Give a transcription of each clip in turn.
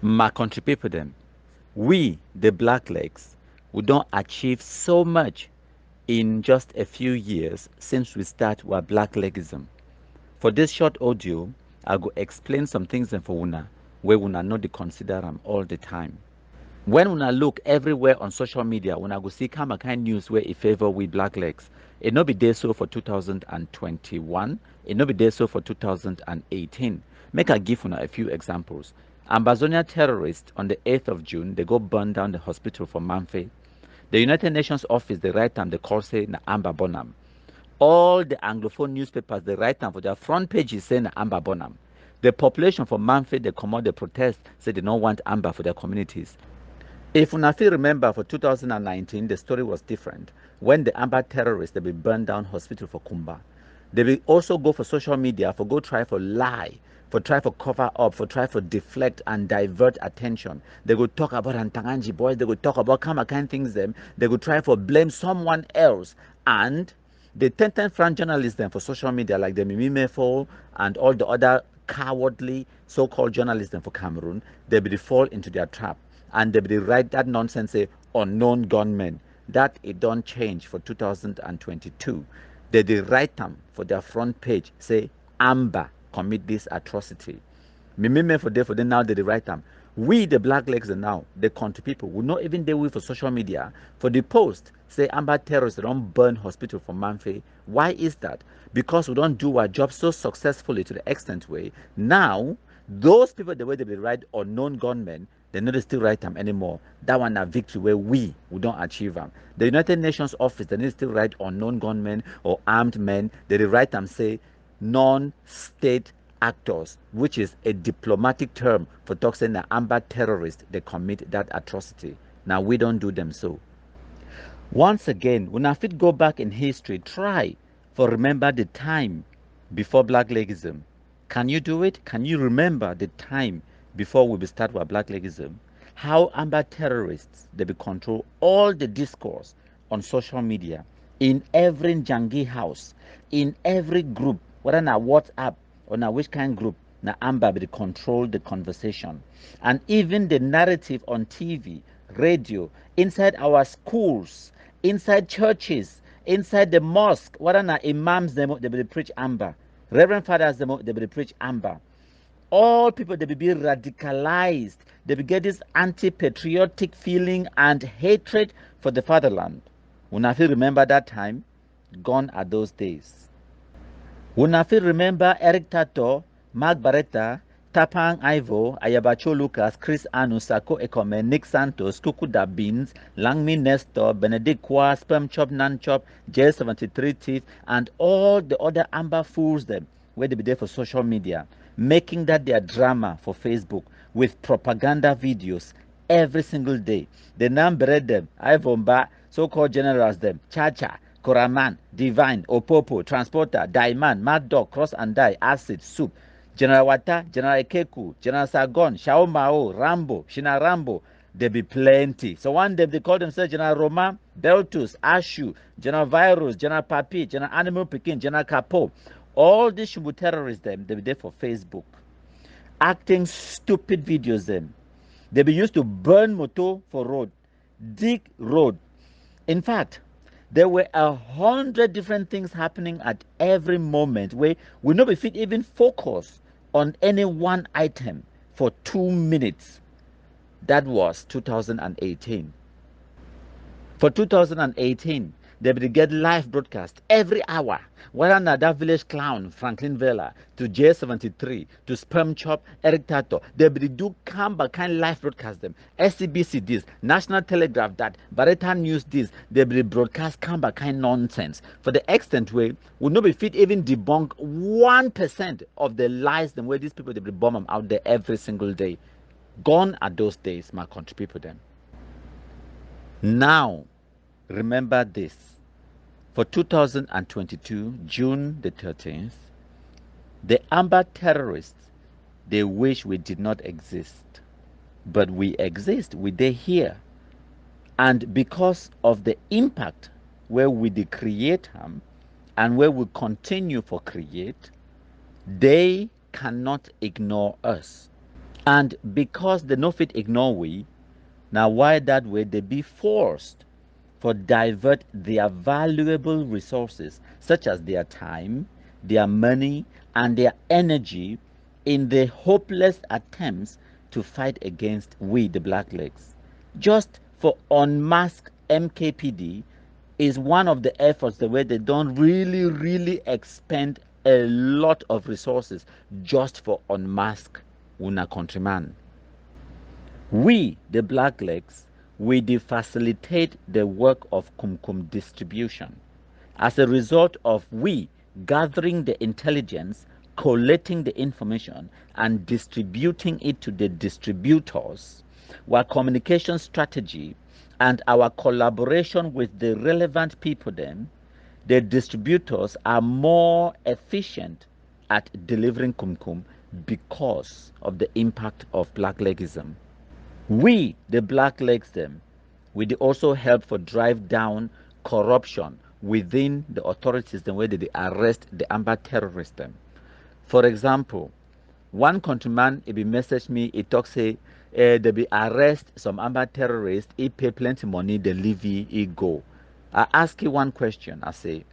My country people them, we, the black legs, we don't achieve so much in just a few years since we start our black legism. For this short audio, I go explain some things for una where una know the consider them all the time. When una look everywhere on social media, una go see kind news where it favor we black legs. It no be there so for 2021. It no be there so for 2018. Make I give una a few examples. Ambazonia terrorists on the 8th of June, they go burn down the hospital for Manfe. The United Nations office, the right time, they call say na Amba Bonam. All the Anglophone newspapers, they write them for their front pages saying Amber Bonham. The population for Manfred, they come out, they protest, say they don't want Amber for their communities. If una still remember, for 2019, the story was different. When the Amber terrorists, they be burned down hospital for Kumba. They will also go for social media for go try for lie, for try for cover up, for try for deflect and divert attention. They go talk about Antanganji boys, they go talk about kind things them, they go try for blame someone else. And the 10 Fran journalists then for social media like the Mimimefo and all the other cowardly so-called journalists then for Cameroon, they will fall into their trap and they will write that nonsense say unknown gunmen. That it don't change for 2022. They write them for their front page say Amber commit this atrocity. Me for them now they write them. We the black legs and now the country people will not even deal with for social media for the post say Amber terrorists don't burn hospital for Manfe. Why is that? Because we don't do our job so successfully to the extent where now those people the way they write unknown gunmen they not still write them anymore. That one a victory where we don't achieve them. The United Nations office they need still write unknown gunmen or armed men. They write them say non-state actors, which is a diplomatic term for talking the Amber terrorists they commit that atrocity. Now we don't do them so. Once again, when I fit go back in history, try for remember the time before black legism. Can you do it? Can you remember the time before we start with black legism? How Amber terrorists they be control all the discourse on social media, in every Jangi house, in every group, whether na WhatsApp or na which kind group, na Amber be control the conversation. And even the narrative on TV, radio, inside our schools, inside churches, inside the mosque, whether na imams they will preach Amber. Reverend fathers they will preach Amber. All people they be radicalized. They be get this anti-patriotic feeling and hatred for the fatherland. Una fit remember that time? Gone are those days. Una fit remember Eric Tato, Mark Barretta, Tapang Ivo, Ayabacho Lucas, Chris Anu, Sako Ekome, Nick Santos, Kukuda Beans, Langmi Nestor, Benedict Kwa, Sperm Chop, Nan Chop, J73 Teeth, and all the other amber fools them where they be there for social media, making that their drama for Facebook with propaganda videos every single day. The number them, Ivomba, so-called generals them, Chacha, Koraman, Divine, Opopo, Transporter, Daiman, Mad Dog, Cross and Die, Acid, Soup, General Wata, General Ekeku, General Sagon, Shao Mao, Rambo, Shina Rambo, there be plenty. So one day they call themselves General Roma, Beltus, Ashu, General Virus, General Papi, General Animal Pekin, General Capo. All these Shubu terrorists them, they be there for Facebook. Acting stupid videos them. They be used to burn motor for road, dig road. In fact, there were 100 different things happening at every moment where we no be fit even focus on any one item for 2 minutes. That was 2018. For 2018, they will get live broadcast every hour. Whether not that village clown, Franklin Vela, to J73, to Sperm Chop, Eric Tato, they will do Kamba kind live broadcast them. SCBC this, National Telegraph that, Barretta News this, they will broadcast Kamba kind nonsense. For the extent where would not be fit even debunk 1% of the lies them where these people they will bomb them out there every single day. Gone are those days, my country people then. Now, remember this. For 2022, June the 13th, the Amber terrorists, they wish we did not exist. But we exist, we are here. And because of the impact where we create them and where we continue for create, they cannot ignore us. And because they no fit ignore we, now why that way they be forced for divert their valuable resources, such as their time, their money, and their energy in the hopeless attempts to fight against we, the Blacklegs. Just for unmask MKPD is one of the efforts the way they don't really expend a lot of resources just for unmask una countryman. We, the Blacklegs, we facilitate the work of Kumkum distribution. As a result of we gathering the intelligence, collating the information, and distributing it to the distributors, our communication strategy and our collaboration with the relevant people then, the distributors are more efficient at delivering Kumkum because of the impact of blacklegism. We, the Blacklegs them, we also help for drive down corruption within the authorities the way that they arrest the amber terrorists them. For example, one countryman he be message me, he talk say they be arrest some amber terrorists, he pay plenty money, they leave he go. I ask you one question, I say,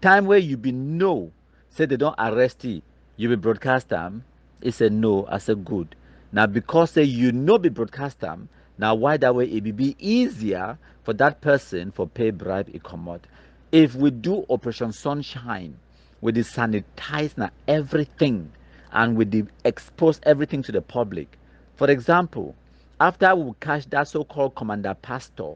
time where you be know, say they don't arrest you be broadcast them. He said no, I said good. Now because say you know be broadcast them, now why that way it be easier for that person for pay bribe e comot. If we do Operation Sunshine, we dey sanitize na everything and we dey expose everything to the public. For example, after we catch that so-called commander pastor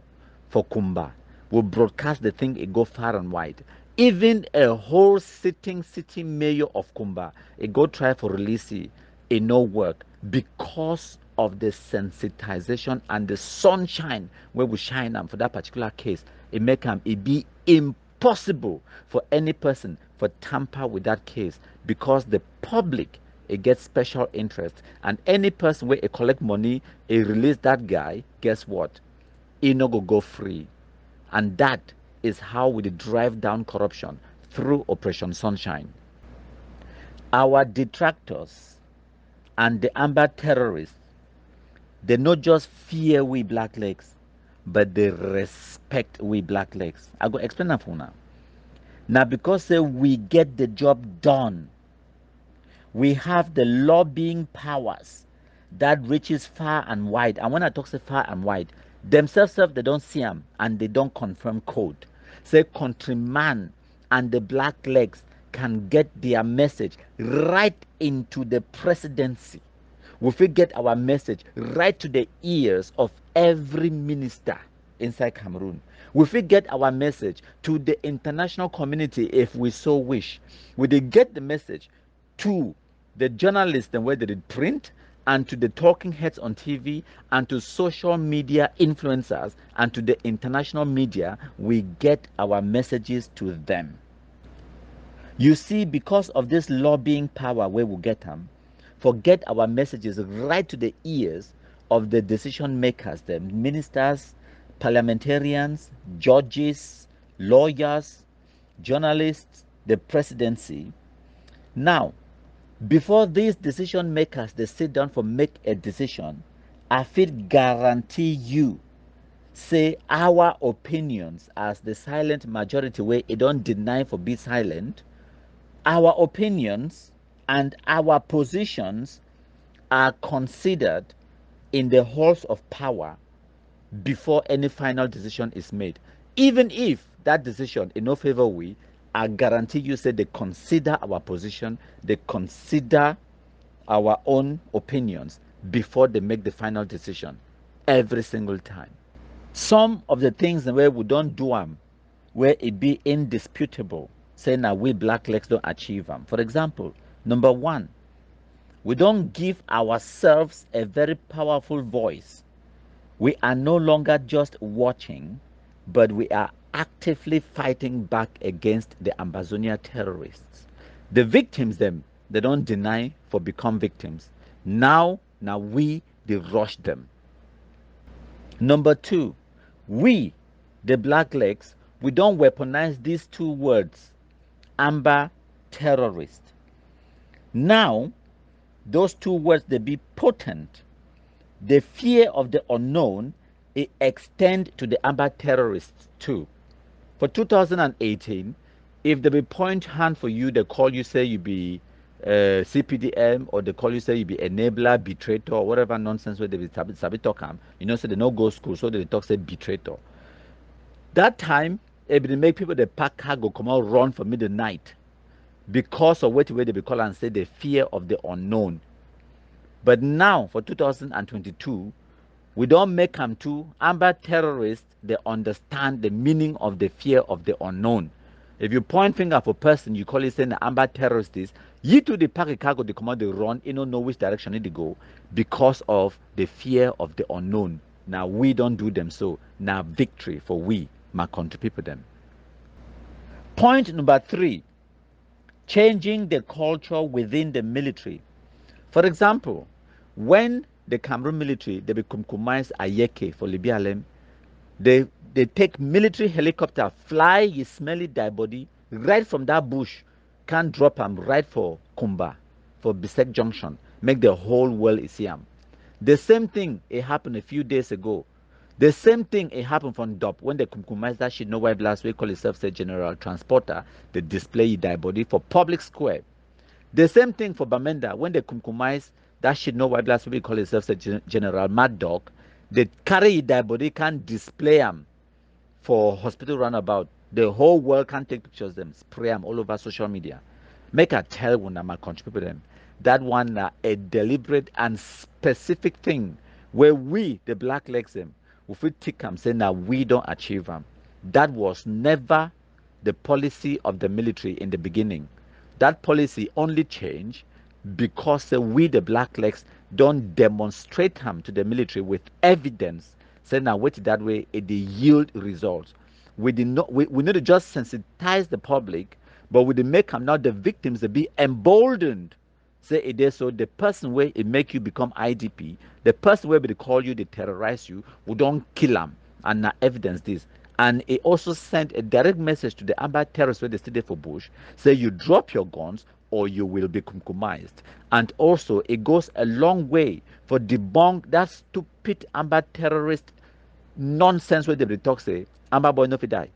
for Kumba, we broadcast the thing, it go far and wide. Even a whole city mayor of Kumba, it go try for release it no work because of the sensitization and the sunshine where we shine am for that particular case. It make am it be impossible for any person for tamper with that case because the public it gets special interest, and any person where it collect money, it release that guy, guess what? He no go free. And that is how we drive down corruption through Operation Sunshine. Our detractors and the amber terrorists, they not just fear we blacklegs, but they respect we blacklegs. I go explain that for now. Now because we get the job done, we have the lobbying powers that reaches far and wide. And when I talk say far and wide, themselves they don't see them and they don't confirm code. Say countryman and the blacklegs can get their message right into the presidency. We will get our message right to the ears of every minister inside Cameroon. We will get our message to the international community if we so wish. We will get the message to the journalists and where they did print, and to the talking heads on TV, and to social media influencers, and to the international media. We get our messages to them. You see, because of this lobbying power where we get them, forget our messages right to the ears of the decision makers, the ministers, parliamentarians, judges, lawyers, journalists, the presidency. Now, before these decision makers they sit down for make a decision, I fit guarantee you, say our opinions as the silent majority way it don't deny for be silent, our opinions and our positions are considered in the halls of power before any final decision is made. Even if that decision in no favor we, I guarantee you say they consider our position, they consider our own opinions before they make the final decision every single time. Some of the things where we don't do them, where it be indisputable, saying that we blacklegs don't achieve them. For example, number one, we don't give ourselves a very powerful voice. We are no longer just watching, but we are actively fighting back against the Ambazonia terrorists. The victims, them, they don't deny for become victims. Now we, they rush them. Number two, we, the blacklegs, we don't weaponize these two words, amber terrorist. Now, those two words, they be potent The fear of the unknown, it extend to the amber terrorists too. For 2018, if they be point hand for you, they call you say you be CPDM, or they call you say you be enabler, betrayer, or whatever nonsense where they be sabi talk am. You know, say they no go school, so they talk say betrayer. That time, it be make people they pack cargo come out run for midnight because of what way they be call and say the fear of the unknown. But now for 2022, we don't make them to amber terrorists. They understand the meaning of the fear of the unknown. If you point finger for person, you call it saying the amber terrorist is you to the pack a cargo, they come out, they run, you don't know which direction they go because of the fear of the unknown. Now we don't do them so. Now victory for we, my country people them. Point number 3, changing the culture within the military. For example, when the Cameroon military they become compromised Ayeke for Libya, they take military helicopter, fly his smelly dead body right from that bush, can drop him right for Kumba, for Bisek Junction, make the whole world see him. The same thing it happened a few days ago. The same thing it happened from DOP when they compromised that shit. No white last week call itself say General Transporter. They display dead body for public square. The same thing for Bamenda when they compromise that shit. No white last week call itself say General Mad Dog. They carry dead body, can display them for hospital runabout. The whole world can take pictures of them, spray them all over social media. Make a tell when I'm a country people them. That one a deliberate and specific thing where we, the black legs them, if we take them, say now we don't achieve them. That was never the policy of the military in the beginning. That policy only changed because we, the black legs, don't demonstrate them to the military with evidence. Say now, wait that way, it yield results. We did not. We need to just sensitize the public, but we did make them now the victims to be emboldened. Say it is so the person where it make you become IDP, the person where they call you, they terrorize you, we don't kill them, and now evidence this. And it also sent a direct message to the amber terrorists where they stayed for Bush, say you drop your guns or you will be compromised. And also it goes a long way for debunk that stupid amber terrorist nonsense where they talk say amber boy no fit die,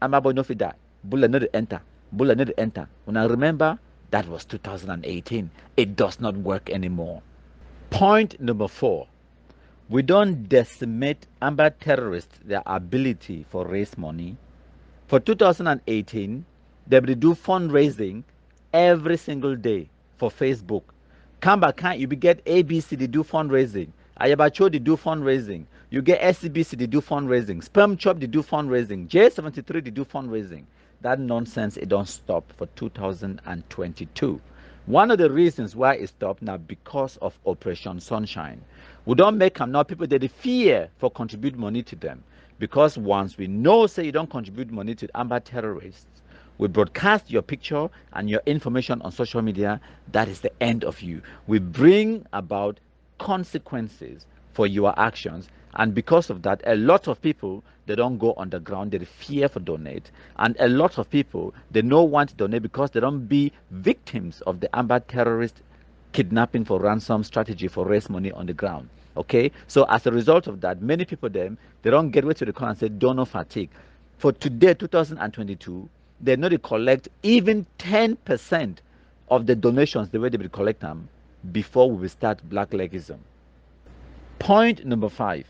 amber boy no fit die, bullet no dey enter, bullet no dey enter. When I remember, that was 2018. It does not work anymore. Point number 4, we don't decimate amber terrorists their ability for raise money. For 2018, they will do fundraising every single day for Facebook. Kamba can you be get ABC they do fundraising. Ayabacho they do fundraising. You get SCBC they do fundraising. Sperm Chop they do fundraising. J73 they do fundraising. That nonsense it don't stop for 2022. One of the reasons why it stopped now because of Operation Sunshine. We don't make them now people that they fear for contribute money to them. Because once we know say you don't contribute money to amber terrorists, we broadcast your picture and your information on social media, that is the end of you. We bring about consequences for your actions. And because of that, a lot of people, they don't go underground, they fear for donate. And a lot of people, they don't want to donate because they don't be victims of the amber terrorist kidnapping for ransom strategy for raise money on the ground. Okay, so as a result of that, many people them they don't get way to the call and say donor fatigue. For today, 2022, they know they collect even 10% of the donations the way they will collect them before we will start blacklegism. Point number 5.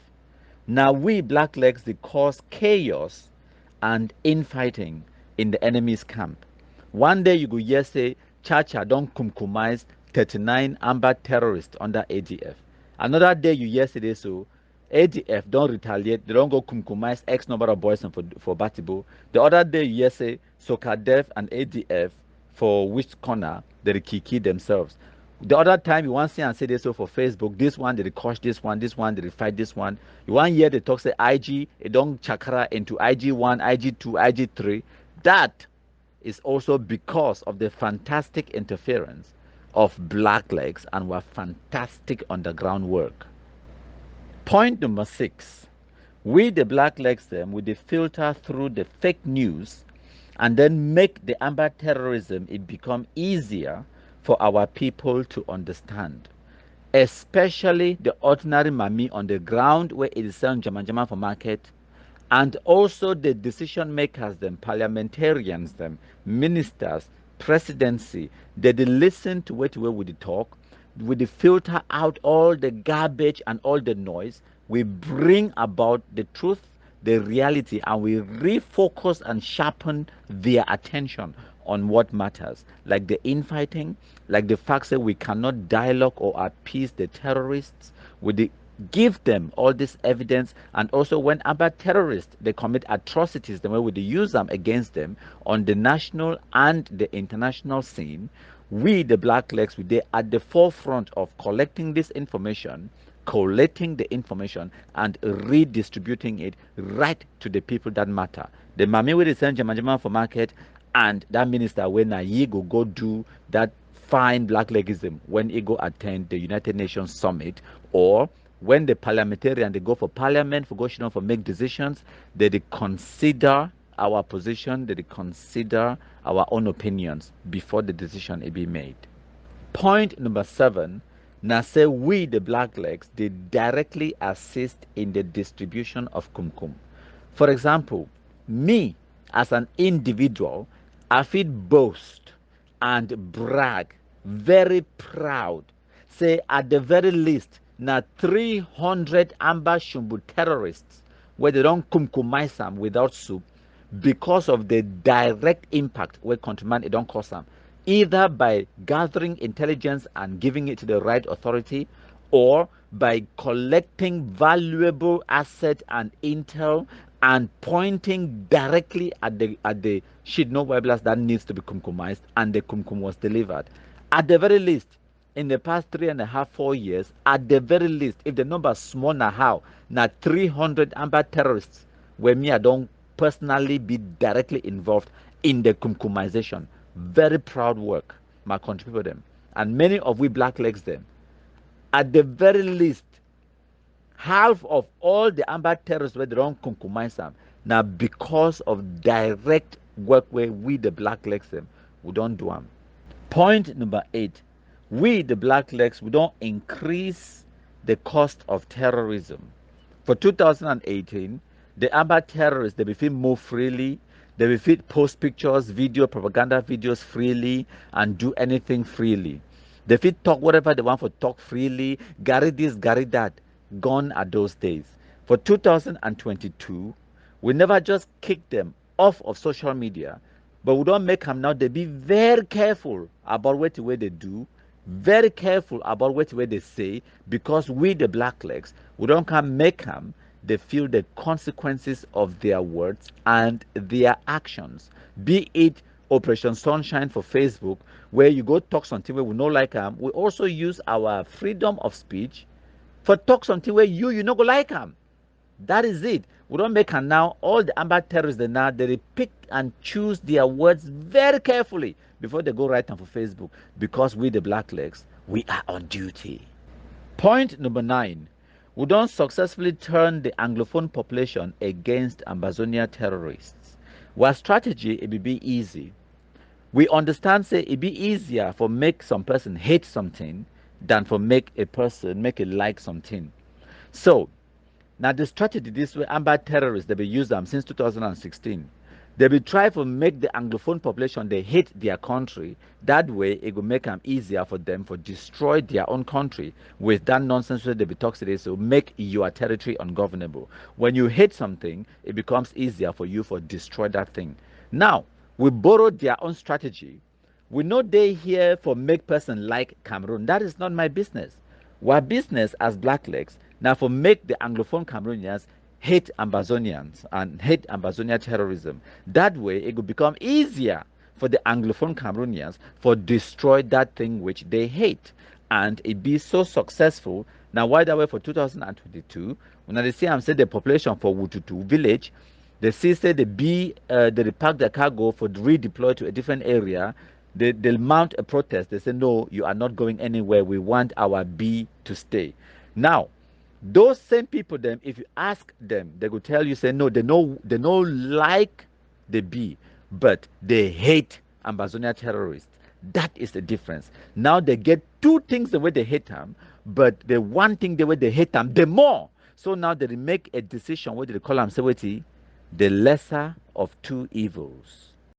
Now we blacklegs they cause chaos and infighting in the enemy's camp. One day you go hear say Chacha don't compromise 39 amber terrorists under ADF. Another day you hear say so ADF don't retaliate, they don't go compromise X number of boys for Batibo. The other day you hear say Sokadef and ADF for which corner they kiki themselves. The other time you want to see and say this so for Facebook, this one they coach this one they fight this one. You want hear they talk say IG, it don't chakra into IG1, IG2, IG3. That is also because of the fantastic interference of blacklegs and our fantastic underground work. Point number 6. We the blacklegs them with the filter through the fake news and then make the amber terrorism it become easier for our people to understand. especially the ordinary mami on the ground where it is selling jama for market, and also the decision makers, them parliamentarians, them ministers, presidency. They listen to what we would talk, we dey filter out all the garbage and all the noise. We bring about the truth, the reality, and we refocus and sharpen their attention on what matters, like the infighting, like the fact that we cannot dialogue or appease the terrorists. We give them all this evidence, and also when about terrorists they commit atrocities, the way we use them against them on the national and the international scene. We the black legs, we they at the forefront of collecting this information, collating the information, and redistributing it right to the people that matter. The mami wey dey send jama for market, and that minister when he go do that fine black legism when he go attend the United Nations summit, or when the parliamentarian they go for parliament for go for make decisions, they consider our position, they consider our own opinions before the decision be made. Point number 7, now say we the black legs they directly assist in the distribution of kumkum. For example, me as an individual, I feel boast and brag, very proud. Say at the very least, now 300 Amba Shumbu terrorists where they don't kumkumize them without soup because of the direct impact where countryman it don't cause them, either by gathering intelligence and giving it to the right authority, or by collecting valuable asset and intel and pointing directly at the shit no weblast that needs to be kumkumized, and the kumkum was delivered. At the very least, in the past 3.5, 4 years, at the very least, if the number is small now, how now 300 Amba terrorists where me I don't personally be directly involved in the kumkumization. Very proud work, my country people them, and many of we black legs them. At the very least, half of all the Amba terrorists where they don't kumkumize them now because of direct work where we the black legs them we don't do them. Point number 8, we the black legs we don't increase the cost of terrorism. For 2018, the Amba terrorists they be fit move freely, they be fit post pictures, video, propaganda videos freely, and do anything freely. They fit talk whatever they want for talk freely, carry this, carry that. Gone are those days. For 2022, we never just kick them off of social media, but we don't make them now. They be very careful about what the way they do, very careful about what way they say, because we the black legs we don't come make them they feel the consequences of their words and their actions, be it Operation Sunshine for Facebook where you go talk something where we no like them. We also use our freedom of speech for talk something where you no go like them. That is it. We don't make them now. All the Amba terrorists they now they pick and choose their words very carefully before they go write them for Facebook, because we the black legs we are on duty. Point number 9, we don't successfully turn the Anglophone population against Ambazonia terrorists. Our strategy it be easy. We understand say it be easier for make some person hate something than for make a person make a like something. So now the strategy this way, Amber terrorists they be used them since 2016. They be try to make the Anglophone population they hate their country. That way it will make them easier for them for destroy their own country with that nonsense where they be talk today. So make your territory ungovernable. When you hate something, it becomes easier for you for destroy that thing. Now we borrowed their own strategy. We know they here for make person like Cameroon. That is not my business. Our business as blacklegs now for make the Anglophone Cameroonians hate Ambazonians and hate Ambazonia terrorism. That way it will become easier for the Anglophone Cameroonians for destroy that thing which they hate. And it be so successful. Now why that way for 2022, when they see I'm say the population for Wututu village, they see say they park their cargo for redeploy to a different area. They'll mount a protest. They say, no, you are not going anywhere. We want our B to stay. Now, those same people, them, if you ask them, they will tell you, say, no, they know like the B, but they hate Ambazonia terrorists. That is the difference. Now they get two things the way they hate them, but the one thing they way they hate them the more. So now they make a decision what they call them say the lesser of two evils.